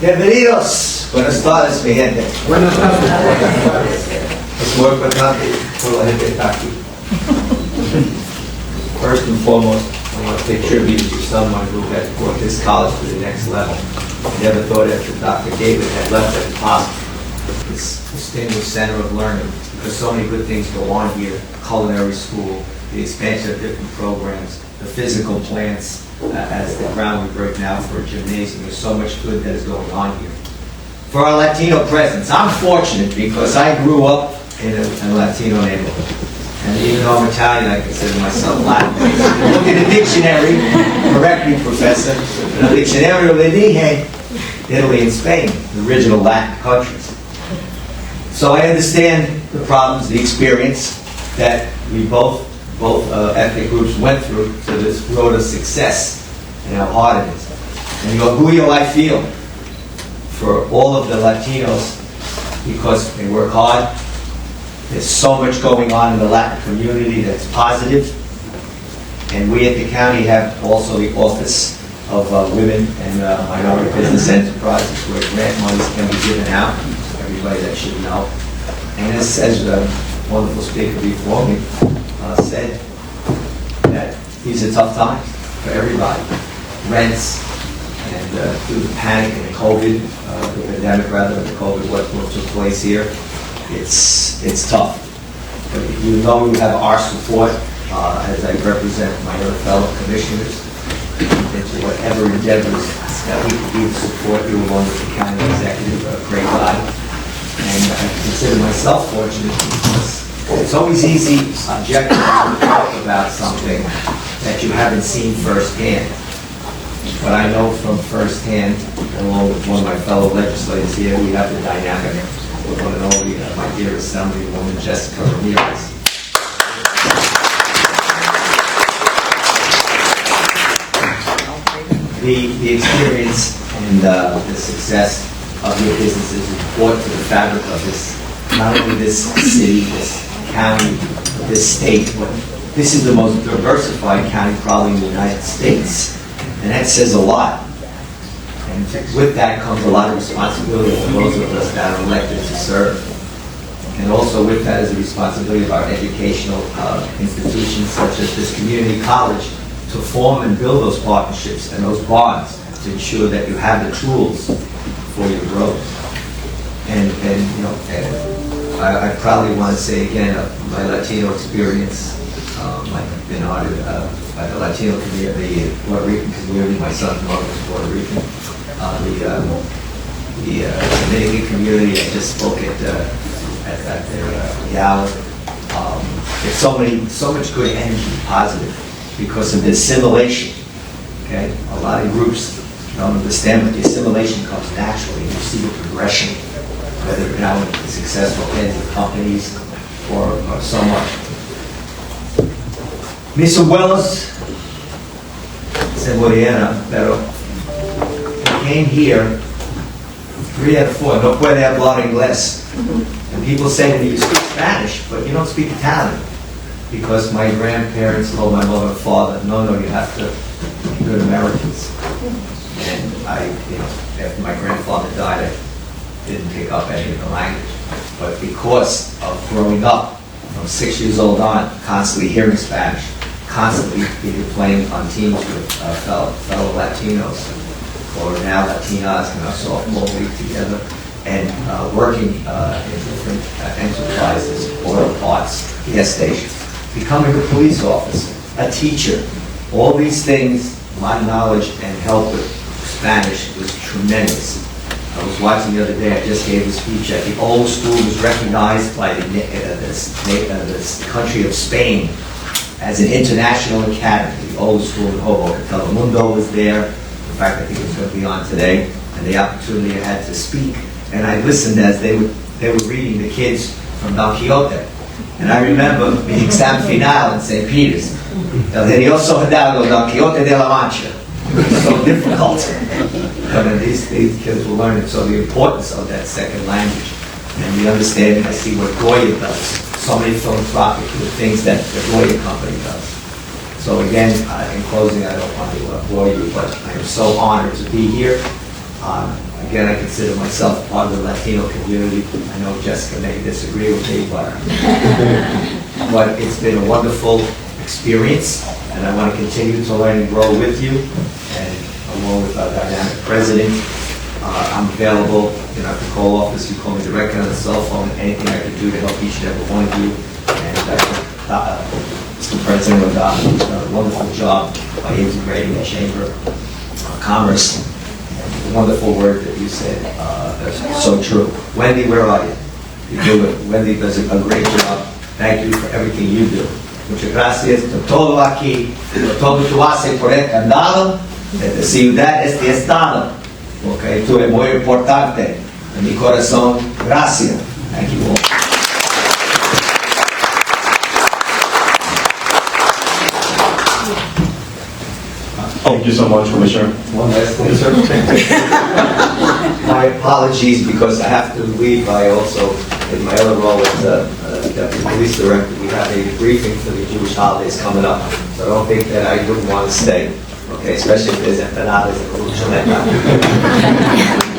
Bienvenidos. Buenas tardes, mi gente. Buenas tardes. Es muy importante por la gente que está aquí. First and foremost, I want to pay tribute to someone who had brought this college to the next level. I never thought after Dr. David had left it possible. This distinguished center of learning, because so many good things go on here, culinary school, the expansion of different programs, the physical plants, as the ground we break now for a gymnasium. There's so much good that is going on here. For our Latino presence, I'm fortunate because I grew up in a Latino neighborhood. And even though I'm Italian, I consider myself Latin. Look at the dictionary, correct me, Professor. The Dictionario le dije, Italy and Spain, the original Latin countries. So I understand the problems, the experience that we both ethnic groups went through to this road of success and how hard it is. And the orgullo I feel for all of the Latinos because they work hard. There's so much going on in the Latin community that's positive. And we at the county have also the Office of Women and Minority Business Enterprises where grant monies can be given out. Everybody that should know. And as a wonderful speaker before me said, that these are tough times for everybody. Rents, and through the panic and the COVID, the pandemic rather than the COVID, what took place here, it's tough. But you know you have our support as I represent my other fellow commissioners into whatever endeavors that we can do to support you along with the county executive, a great guy. And I consider myself fortunate because it's always easy objectively to talk about something that you haven't seen firsthand. But I know from firsthand, along with one of my fellow legislators here, we have the dynamic with one and only my dear Assemblywoman Jessica Ramirez. The experience and the success of your business is important to the fabric of this, not only this city, this county, this state, but this is the most diversified county probably in the United States. And that says a lot. And with that comes a lot of responsibility for those of us that are elected to serve. And also with that is the responsibility of our educational institutions such as this community college to form and build those partnerships and those bonds to ensure that you have the tools for your growth. And you know, I probably want to say again, my Latino experience, I've been honored by the Latino community, the Puerto Rican community. My son's mother was Puerto Rican. The Dominican community, I just spoke at their gala. There's so much good energy, positive, because of the assimilation. Okay, a lot of groups don't understand, but the assimilation comes naturally. You see the progression, whether you're now in successful heads of companies or so much. Mis abuelos se morían, pero came here, 3 out of 4, no puede hablar inglés. And people say to me, you speak Spanish, but you don't speak Italian. Because my grandparents told my mother and father, no, you have to be good Americans. And I, after my grandfather died, I didn't pick up any of the language. But because of growing up, from 6 years old on, constantly hearing Spanish, constantly either playing on teams with fellow Latinos, or now Latinas in our softball league together, and working in different enterprises, oil parts, gas stations, becoming a police officer, a teacher. All these things, my knowledge and help with Spanish was tremendous. I was watching the other day, I just gave a speech at the old school, was recognized by the country of Spain as an international academy, the old school in Hoboken. Telemundo was there. In fact, I think it's going to be on today. And the opportunity I had to speak. And I listened as they were reading the kids from Don Quixote. And I remember the exam final in St. Peter's. El Genioso Hidalgo, Don Quixote de la Mancha. So difficult. But these kids were learning. So the importance of that second language and the understanding, I see what Goya does. So many philanthropic things that the Goya company does. So again, in closing, I don't want to bore you, but I am so honored to be here. Again, I consider myself part of the Latino community. I know Jessica may disagree with me, but it's been a wonderful experience, and I want to continue to learn and grow with you, and along with our dynamic president. I'm available, at the call office. You call me directly on the cell phone, anything I can do to help each and every one of you. And Mr. President of done a wonderful job by integrating the Chamber of Commerce. And the wonderful word that you said, that's so true. Wendy, where are you? You do it. Wendy does a great job. Thank you for everything you do. Muchas gracias por todo aquí, por todo tú haces por el condado, de ciudad este estado. Okay, tú es muy importante en mi corazón. Gracias. Thank you all. Thank you so much, Commissioner. One last thing, sir. My apologies because I have to leave. I also, in my other role as Deputy Police Director, we have a briefing for the Jewish holidays coming up. So I don't think that I wouldn't want to stay. Okay, especially if there's empanadas and mucho.